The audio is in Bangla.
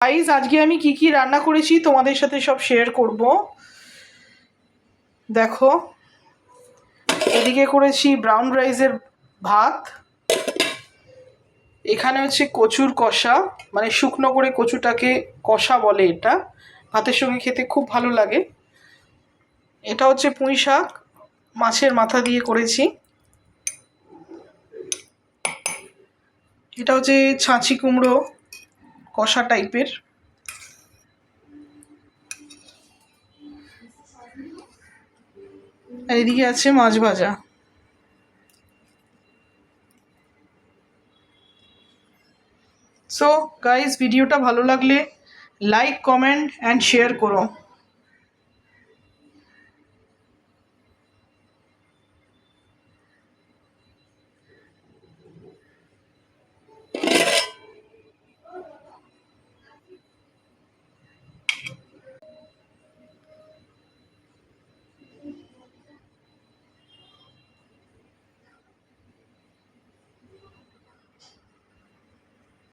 গাইস আজকে আমি কি কি রান্না করেছি তোমাদের সাথে সব শেয়ার করব। দেখো, এদিকে করেছি ব্রাউন রাইসের ভাত, এখানে হচ্ছে কচুর কষা, মানে শুকনো করে কচুটাকে কষা বলে, এটা ভাতের সঙ্গে খেতে খুব ভালো লাগে। এটা হচ্ছে পুঁই শাক মাছের মাথা দিয়ে করেছি। এটা হচ্ছে ছাঁচি কুমড়ো কষা টাইপের। আর এদিকে আছে মাছ ভাজা। সো গাইস, ভিডিওটা ভালো লাগলে লাইক, কমেন্ট অ্যান্ড শেয়ার করো।